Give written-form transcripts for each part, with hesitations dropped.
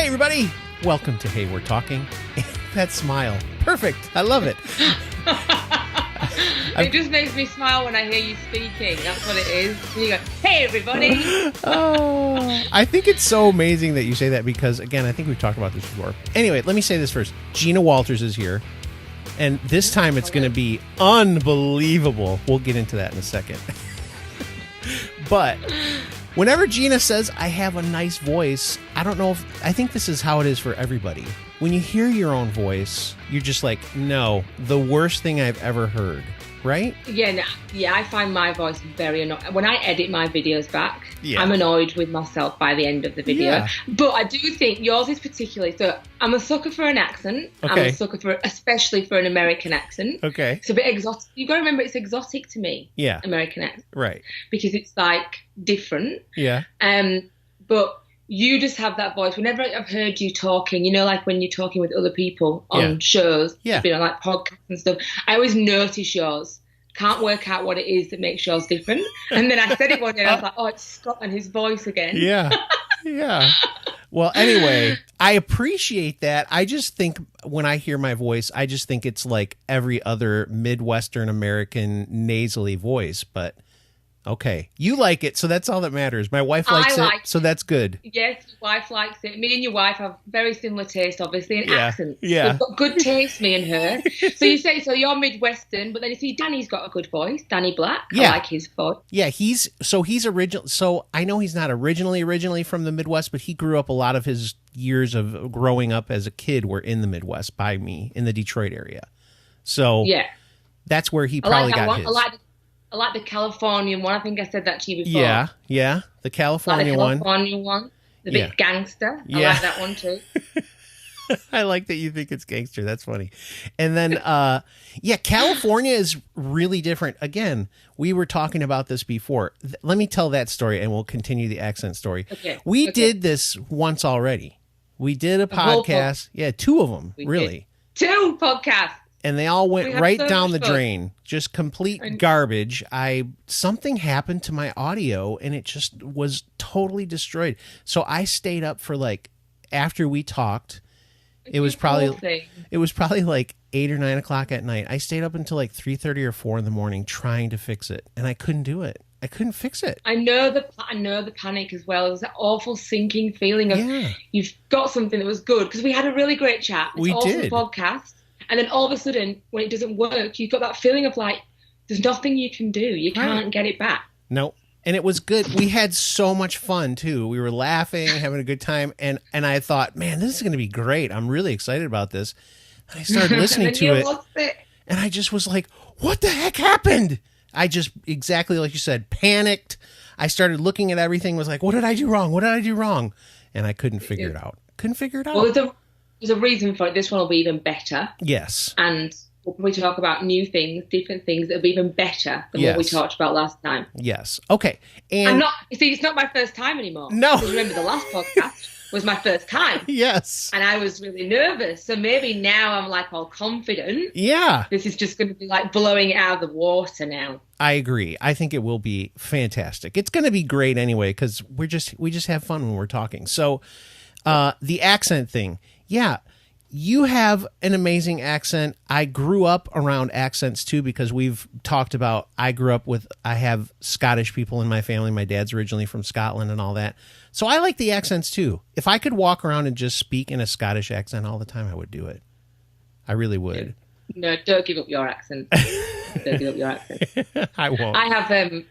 Hey, everybody. Welcome to Hey, We're Talking. That smile. Perfect. I love it. It just makes me smile when I hear you speaking. That's what it is. And you go, hey, everybody. Oh, I think it's so amazing that you say that because, again, I think we've talked about this before. Anyway, let me say this first. Gina Walters is here. And this time it's going to be unbelievable. We'll get into that in a second. But whenever Gina says, I have a nice voice, I don't know if, I think this is how it is for everybody. When you hear your own voice, you're just like, no, the worst thing I've ever heard. Right? Yeah, I find my voice very annoying. When I edit my videos back, I'm annoyed with myself by the end of the video. Yeah. But I do think yours is particularly, so I'm a sucker for an accent. Okay. I'm a sucker for, especially for an American accent. Okay. It's a bit exotic. You've got to remember it's exotic to me. Yeah. American accent. Right. Because it's like different. Yeah. But you just have that voice. Whenever I've heard you talking, you know, like when you're talking with other people on shows, you know, like podcasts and stuff, I always notice yours. Can't work out what it is that makes yours different. And then I said it one day and I was like, oh, it's Scott and his voice again. Yeah. Yeah. Well, anyway, I appreciate that. I just think when I hear my voice, I just think it's like every other Midwestern American nasally voice, but okay. You like it, so that's all that matters. My wife likes it, so that's good. Yes, your wife likes it. Me and your wife have very similar taste, obviously, in accents. Yeah. We've got good taste, me and her. So you say, so you're Midwestern, but then you see Danny's got a good voice, Danny Black. Yeah. I like his voice. Yeah, he's original. So I know he's not originally from the Midwest, but he grew up, a lot of his years of growing up as a kid were in the Midwest by me, in the Detroit area. So that's where he probably got his. I like the Californian one. I think I said that to you before. Yeah. The California one. The Californian one. The bit gangster. I like that one too. I like that you think it's gangster. That's funny. And then, California is really different. Again, we were talking about this before. Let me tell that story and we'll continue the accent story. Okay. We did this once already. We did a podcast. Yeah, two of them, really. Did. 2 podcasts. And they all went right down the drain. Just complete garbage. Something happened to my audio and it just was totally destroyed. So I stayed up for after we talked, it was probably like 8 or 9 o'clock at night. I stayed up until 3:30 or 4 in the morning trying to fix it. And I couldn't do it. I couldn't fix it. I know the panic as well. It was that awful sinking feeling of you've got something that was good. Because we had a really great chat. It's awesome podcast. And then all of a sudden, when it doesn't work, you've got that feeling of there's nothing you can do. You can't get it back. No. And it was good. We had so much fun, too. We were laughing, having a good time. And I thought, man, this is going to be great. I'm really excited about this. And I started listening to it. And I just was like, what the heck happened? I just, exactly like you said, panicked. I started looking at everything, was like, what did I do wrong? What did I do wrong? And I couldn't figure it out. Well, there's a reason for it. This one will be even better. Yes. And we talk about new things, different things that will be even better than what we talked about last time. Yes. Okay. And it's not my first time anymore. No. Because remember, the last podcast was my first time. Yes. And I was really nervous. So maybe now I'm all confident. Yeah. This is just going to be blowing it out of the water now. I agree. I think it will be fantastic. It's going to be great anyway because we just have fun when we're talking. So the accent thing. Yeah, you have an amazing accent. I grew up around accents too because we've talked about, I have Scottish people in my family. My dad's originally from Scotland and all that. So I like the accents too. If I could walk around and just speak in a Scottish accent all the time, I would do it. I really would. No, don't give up your accent. Don't give up your accent. I won't. I have...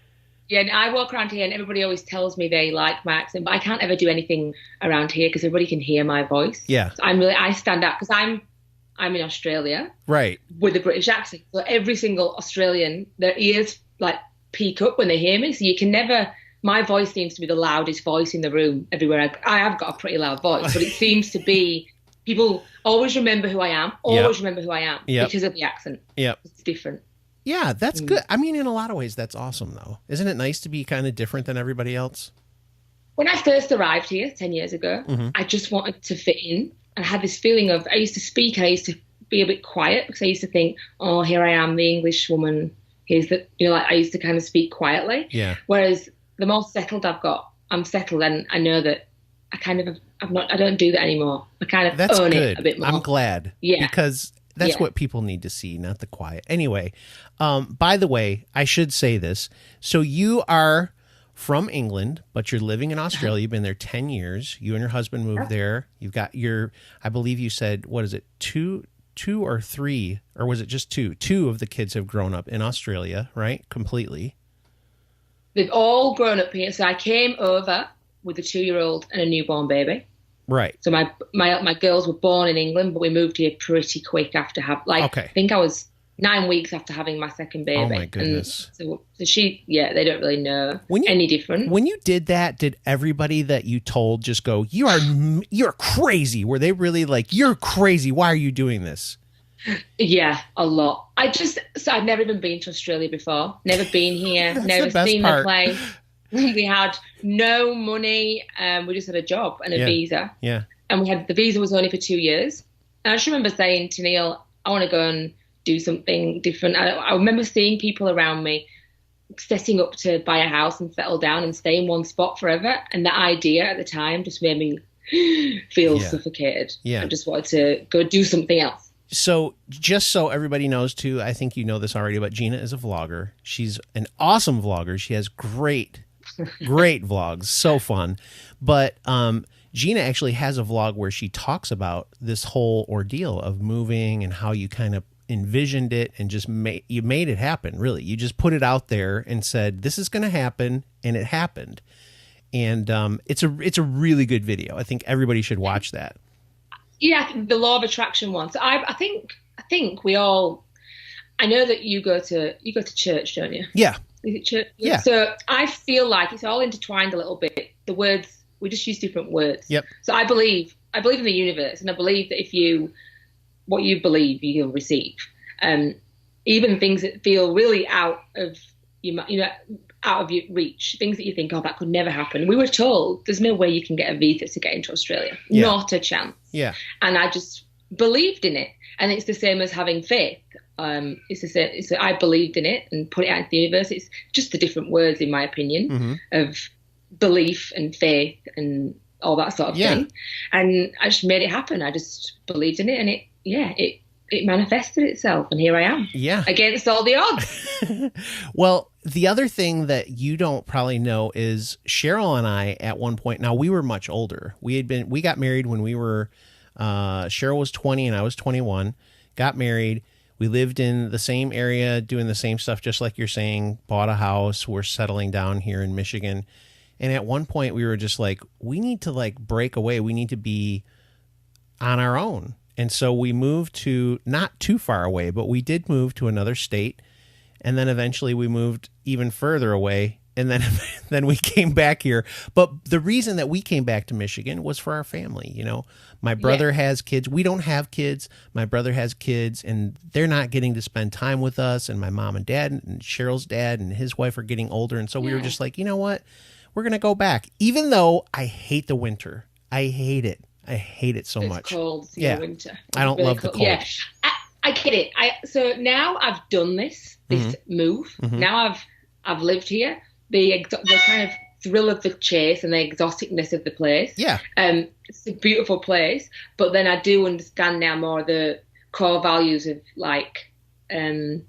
I walk around here and everybody always tells me they like my accent, but I can't ever do anything around here because everybody can hear my voice. Yeah. So I stand out because I'm in Australia. Right. With a British accent. So every single Australian, their ears peak up when they hear me. So you can never, my voice seems to be the loudest voice in the room everywhere. I have got a pretty loud voice, but it seems to be, people always remember who I am, because of the accent. Yep. It's different. Yeah, that's good. I mean, in a lot of ways, that's awesome, though. Isn't it nice to be kind of different than everybody else? When I first arrived here 10 years ago, I just wanted to fit in. And I had this feeling of, I used to speak and I used to be a bit quiet because I used to think, oh, here I am, the English woman. Here's the, I used to kind of speak quietly. Yeah. Whereas the more settled I'm settled and I know that I kind of I don't do that anymore. I kind of That's own good. it a bit more. I'm glad. Yeah. Because that's what people need to see, not the quiet. Anyway, by the way, I should say this. So you are from England, but you're living in Australia. You've been there 10 years. You and your husband moved there. You've got I believe you said, what is it, two or three, or was it just two? Two of the kids have grown up in Australia, right? Completely. They've all grown up here. So I came over with a 2-year-old and a newborn baby. Right. So my girls were born in England, but we moved here pretty quick after I think I was 9 weeks after having my second baby. Oh my goodness. And so they don't really know any different. When you did that, did everybody that you told just go, you're crazy? Were they really like, you're crazy, why are you doing this? Yeah, a lot. I'd never even been to Australia before. Never been here. Never seen the place. We had no money. We just had a job and a visa. Yeah. And the visa was only for 2 years. And I just remember saying to Neil, I want to go and do something different. I remember seeing people around me setting up to buy a house and settle down and stay in one spot forever. And that idea at the time just made me feel suffocated. Yeah. I just wanted to go do something else. So just so everybody knows too, I think you know this already, but Gina is a vlogger. She's an awesome vlogger. She has great vlogs. So fun. But Gina actually has a vlog where she talks about this whole ordeal of moving and how you kind of envisioned it and just made it happen. Really, you just put it out there and said, this is going to happen, and it happened. And it's a really good video. I think everybody should watch that. Yeah, the law of attraction one. So I think we all. I know that you go to church, don't you? Yeah. Is it church? Yeah. So I feel like it's all intertwined a little bit. The words, we just use different words. Yep. So I believe in the universe, and I believe that what you believe, you'll receive. Even things that feel really out of out of your reach, things that you think, oh, that could never happen. We were told there's no way you can get a visa to get into Australia. Yeah. Not a chance. Yeah. And I just believed in it. And it's the same as having faith. It's the same. I believed in it and put it out into the universe. It's just the different words, in my opinion, of belief and faith and all that sort of thing. And I just made it happen. I just believed in it, and it manifested itself, and here I am. Yeah. Against all the odds. Well, the other thing that you don't probably know is Cheryl and I at one point, now we were much older. We got married when we were, Cheryl was 20 and I was 21, got married. We lived in the same area, doing the same stuff, just like you're saying, bought a house. We're settling down here in Michigan. And at one point we were just like, we need to like break away. We need to be on our own. And so we moved to, not too far away, but we did move to another state. And then eventually we moved even further away. And then we came back here. But the reason that we came back to Michigan was for our family. You know, my brother has kids. We don't have kids. My brother has kids, and they're not getting to spend time with us. And my mom and dad and Cheryl's dad and his wife are getting older. And so we were just like, you know what? We're going to go back. Even though I hate the winter. I hate it. I hate it so much. It's cold in the winter. I don't love the cold. Yeah, I get it. So now I've done this move. Now I've lived here. The kind of thrill of the chase and the exoticness of the place. Yeah. It's a beautiful place, but then I do understand now more the core values of like the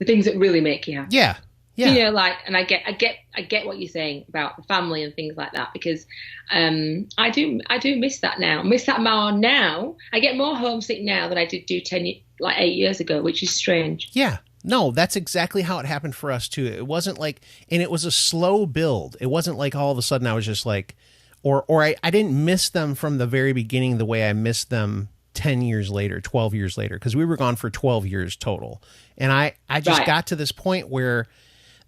things that really make you happy. Yeah. Yeah. You know, like, and I get what you're saying about the family and things like that, because I do miss that now. I miss that more now. I get more homesick now than I did 8 years ago, which is strange. Yeah. No, that's exactly how it happened for us too. It wasn't like, and it was a slow build. It wasn't like all of a sudden I was just like, or I didn't miss them from the very beginning the way I missed them 10 years later, 12 years later, because we were gone for 12 years total. And I just got to this point where,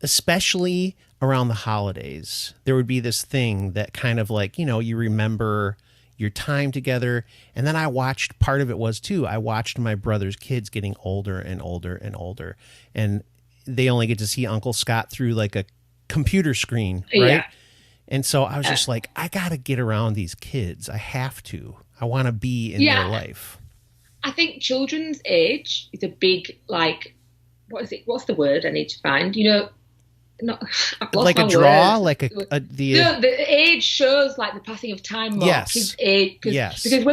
especially around the holidays, there would be this thing that kind of like, you know, you remember your time together. And then I watched, part of it was too, I watched my brother's kids getting older and older and older. And they only get to see Uncle Scott through like a computer screen, right? Yeah. And so I was just like, I got to get around these kids. I have to. I want to be in their life. I think children's age is a big, like, what is it? What's the word I need to find? You know, not I've lost Like my a draw, words. like The age shows like the passing of time more. Yes. Kids age, Yes. Because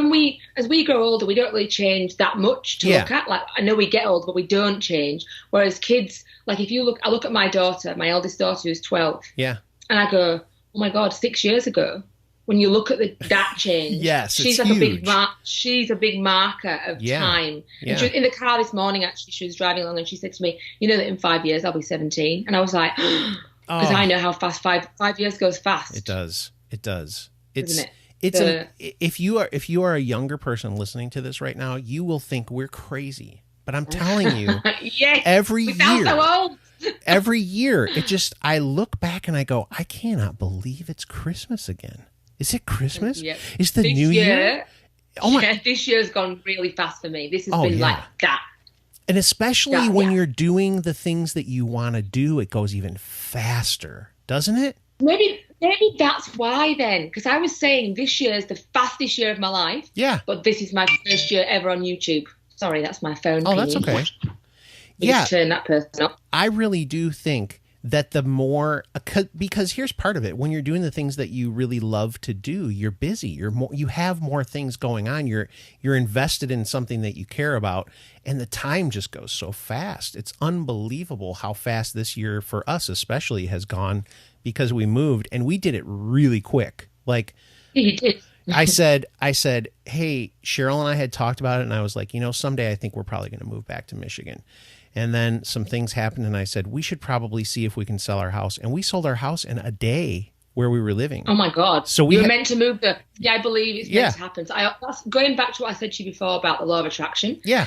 as we grow older, we don't really change that much to look at. Like I know we get older, but we don't change. Whereas kids, like I look at my daughter, my eldest daughter who's 12. Yeah. And I go, oh my God, 6 years ago. When you look at that change, yes, she's like huge. She's a big marker of time. Yeah. And she was in the car this morning. Actually, she was driving along, and she said to me, "You know that in 5 years I'll be 17." And I was like, because I know how fast 5 years goes fast. It does. Isn't it? If you are a younger person listening to this right now, you will think we're crazy. But I'm telling you, yes, every year, so old. every year, I look back and I go, I cannot believe it's Christmas again. Is it Christmas? Yep. Is the new year? Oh my! Yeah, this year's gone really fast for me. This has been like that. And especially when you're doing the things that you want to do, it goes even faster, doesn't it? Maybe that's why then, because I was saying this year is the fastest year of my life. Yeah. But this is my first year ever on YouTube. Sorry, that's my phone. Oh, that's okay. Just turn that person up. I really do think that the more, because here's part of it, when you're doing the things that you really love to do, you're busy, you have more things going on, you're invested in something that you care about, and the time just goes so fast. It's unbelievable how fast this year for us especially has gone, because we moved and we did it really quick. Like you did. I said, hey, Cheryl and I had talked about it, and I was like, someday I think we're probably going to move back to Michigan. And then some things happened, and I said, we should probably see if we can sell our house. And we sold our house in a day where we were living. Oh, my God. So we were meant to move there. Yeah, I believe it's meant to happen. So that's going back to what I said to you before about the law of attraction. Yeah.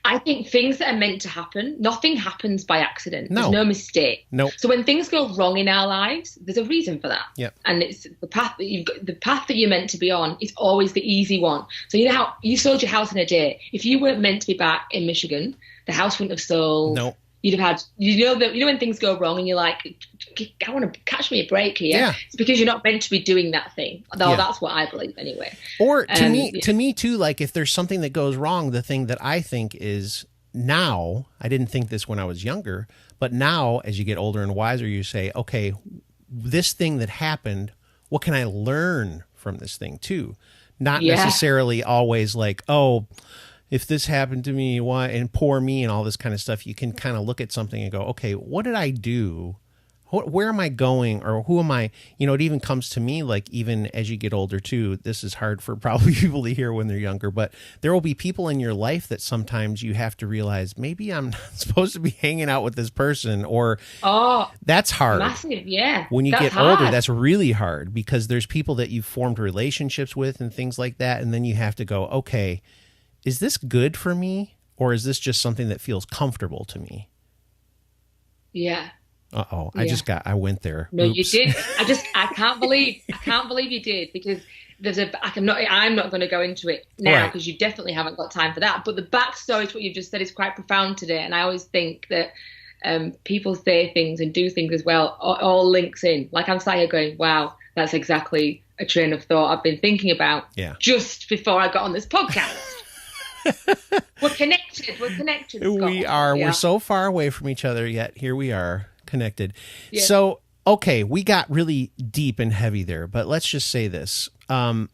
I think things that are meant to happen, nothing happens by accident. No. There's no mistake. Nope. So when things go wrong in our lives, there's a reason for that. Yep. And it's the path that you're meant to be on is always the easy one. So you know how you sold your house in a day. If you weren't meant to be back in Michigan, the house wouldn't have sold. Nope. You'd have had, when things go wrong and you're like, I want to catch me a break here. Yeah. It's because you're not meant to be doing that thing. Though that's what I believe anyway. Or to me too, like if there's something that goes wrong, the thing that I think is now, I didn't think this when I was younger, but now as you get older and wiser, you say, okay, this thing that happened, what can I learn from this thing too? Not necessarily always like, oh, if this happened to me, why, and poor me and all this kind of stuff. You can kind of look at something and go, okay, what did I do? Where am I going, or who am I? It even comes to me, like, even as you get older too, this is hard for probably people to hear when they're younger, but there will be people in your life that sometimes you have to realize, maybe I'm not supposed to be hanging out with this person, or that's hard. Massive, yeah. When you get older, that's really hard, because there's people that you've formed relationships with and things like that, and then you have to go, okay, is this good for me, or is this just something that feels comfortable to me? Yeah. Uh-oh, yeah. I went there. No, Oops. You did. I can't believe you did, because I'm not going to go into it now, because you definitely haven't got time for that. But the backstory to what you've just said is quite profound today. And I always think that people say things and do things as well, all links in. Like I'm sat here going, wow, that's exactly a train of thought I've been thinking about just before I got on this podcast. We're connected. Scott. We are. Yeah. We're so far away from each other, yet here we are connected. Yeah. So, okay, we got really deep and heavy there, but let's just say this. That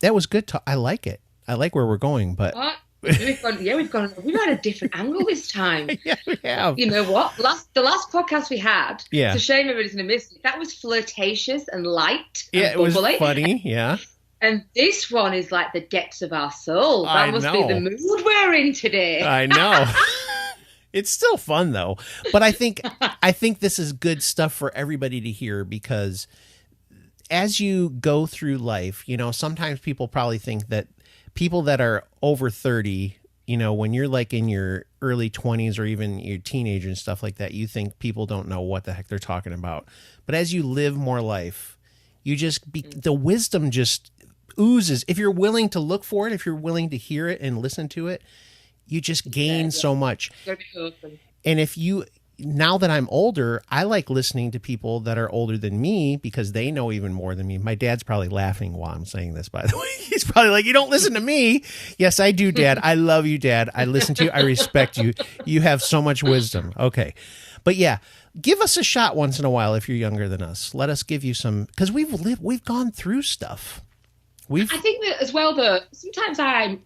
was good. I like it. I like where we're going, but we've had a different angle this time. Yeah, we have. You know what? The last podcast we had, it's a shame everybody's going to miss it. That was flirtatious and light. Yeah, and it was funny. Yeah. And this one is like the depths of our soul. That must be the mood we're in today. I know. It's still fun though. But I think this is good stuff for everybody to hear, because as you go through life, sometimes people probably think that people that are over 30, when you're like in your early 20s or even your teenager and stuff like that, you think people don't know what the heck they're talking about. But as you live more life, you just the wisdom just oozes. If you're willing to look for it, if you're willing to hear it and listen to it, you just gain so much. And now that I'm older, I like listening to people that are older than me, because they know even more than me. My dad's probably laughing while I'm saying this, by the way. He's probably like, you don't listen to me. Yes, I do, Dad. I love you, Dad. I listen to you. I respect you. You have so much wisdom. Okay. But yeah, give us a shot once in a while if you're younger than us. Let us give you some, because we've gone through stuff. I think that as well, though, sometimes I'm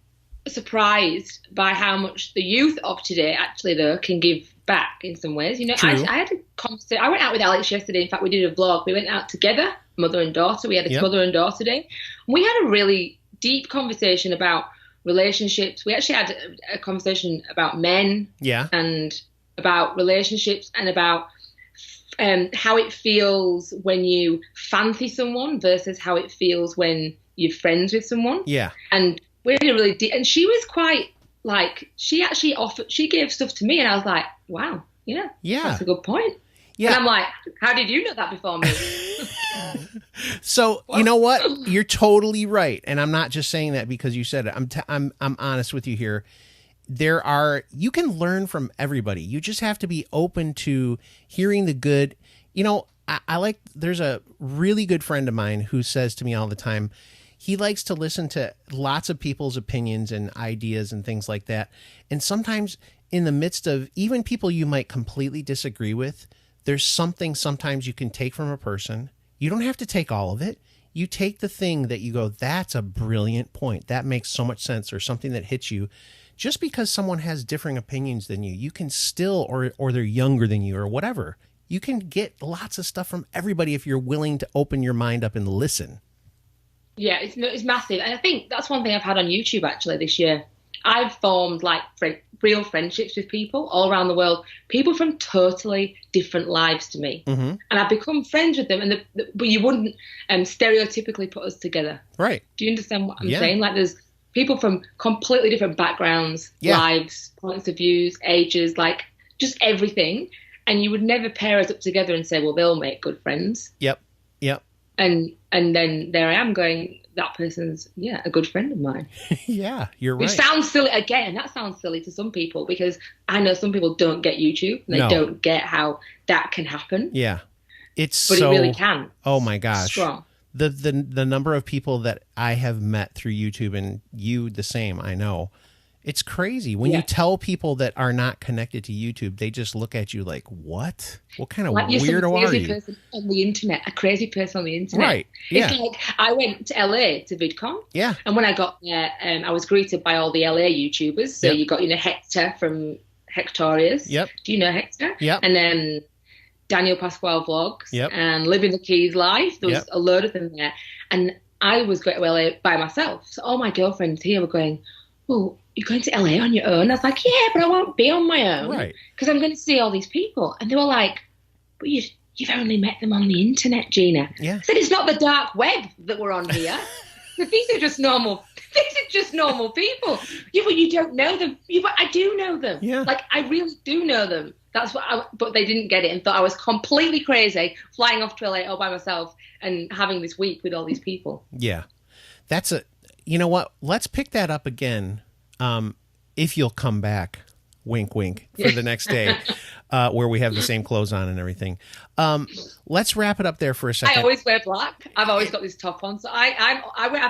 surprised by how much the youth of today actually, though, can give back in some ways. You know, I had a conversation. I went out with Alex yesterday. In fact, we did a vlog. We went out together, mother and daughter. We had a mother and daughter day. We had a really deep conversation about relationships. We actually had a conversation about men and about relationships and about how it feels when you fancy someone versus how it feels when you're friends with someone. Yeah. And we had a really deep, and she was quite like, she gave stuff to me and I was like, wow, yeah, that's a good point. Yeah. And I'm like, how did you know that before me? So, you know what? You're totally right. And I'm not just saying that because you said it. I'm honest with you here. You can learn from everybody. You just have to be open to hearing the good. You know, there's a really good friend of mine who says to me all the time, he likes to listen to lots of people's opinions and ideas and things like that. And sometimes in the midst of even people you might completely disagree with, there's something sometimes you can take from a person. You don't have to take all of it. You take the thing that you go, that's a brilliant point. That makes so much sense, or something that hits you. Just because someone has differing opinions than you can still, or they're younger than you or whatever, you can get lots of stuff from everybody if you're willing to open your mind up and listen. Yeah, it's massive. And I think that's one thing I've had on YouTube actually this year. I've formed like real friendships with people all around the world, people from totally different lives to me. Mm-hmm. And I've become friends with them, but you wouldn't stereotypically put us together. Right. Do you understand what I'm saying? Like there's people from completely different backgrounds, lives, points of views, ages, like just everything. And you would never pair us up together and say, well, they'll make good friends. Yep. And then there I am going, that person's, a good friend of mine. Yeah, you're right. Which sounds silly. Again, that sounds silly to some people because I know some people don't get YouTube and they don't get how that can happen. Yeah. But it really can. Oh my gosh. Strong. The number of people that I have met through YouTube, and you the same, I know. It's crazy. When you tell people that are not connected to YouTube, they just look at you like, what? What kind of weirdo are you? Person on the internet, a crazy person on the internet. Right. Yeah. It's like I went to LA to VidCon. Yeah. And when I got there, I was greeted by all the LA YouTubers. So you got, Hector from Hectorious. Yep. Do you know Hector? Yep. And then Daniel Pasquale Vlogs. Yep. And Living the Keys Life. There was a load of them there. And I was going to LA by myself. So all my girlfriends here were going, oh, you're going to LA on your own? I was like, yeah, but I won't be on my own. Right. Because I'm going to see all these people. And they were like, but you've only met them on the internet, Gina. Yeah. I said, it's not the dark web that we're on here. These are just normal people. Yeah, but you don't know them. Yeah, but I do know them. Yeah. Like, I really do know them. That's what but they didn't get it and thought I was completely crazy flying off to LA all by myself and having this week with all these people. Yeah. You know what? Let's pick that up again. If you'll come back, wink, wink, for the next day, where we have the same clothes on and everything. Let's wrap it up there for a second. I always wear black. I've always got this top on. So I've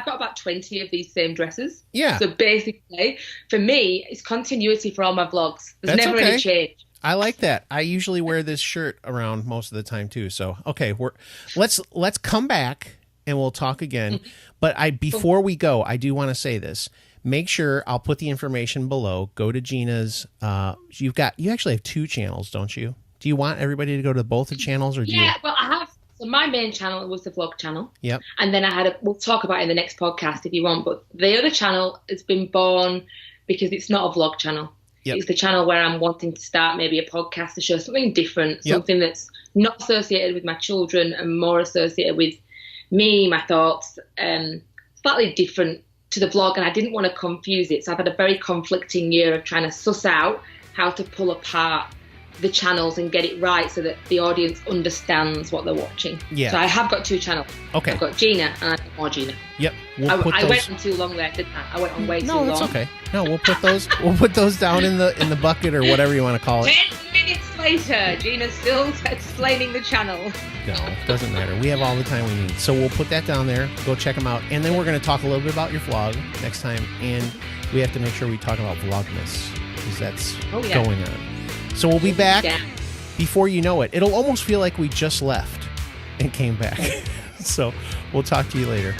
got about 20 of these same dresses. Yeah. So basically, for me, it's continuity for all my vlogs. There's never any change. I like that. I usually wear this shirt around most of the time too. So, okay, let's come back and we'll talk again. But before we go, I do want to say this. Make sure I'll put the information below. Go to Gina's. You actually have 2 channels, don't you? Do you want everybody to go to both the channels, or do you? Well, I have. So my main channel was the vlog channel. Yep. And then we'll talk about it in the next podcast if you want. But the other channel has been born because it's not a vlog channel. Yep. It's the channel where I'm wanting to start maybe a podcast to show something different, something that's not associated with my children and more associated with me, my thoughts, slightly different to the vlog, and I didn't want to confuse it. So I've had a very conflicting year of trying to suss out how to pull apart the channels and get it right so that the audience understands what they're watching. Yeah. So I have got 2 channels. Okay. I've got Gina and I've got more Gina. Yep. I went on too long there, didn't I? I went on way too long. No, that's okay. No, we'll put those down in the bucket or whatever you want to call it. 10 minutes later, Gina's still explaining the channel. No, it doesn't matter. We have all the time we need. So we'll put that down there. Go check them out. And then we're going to talk a little bit about your vlog next time. And we have to make sure we talk about Vlogmas because that's going on. So we'll be back. before you know it, it'll almost feel like we just left and came back. So we'll talk to you later.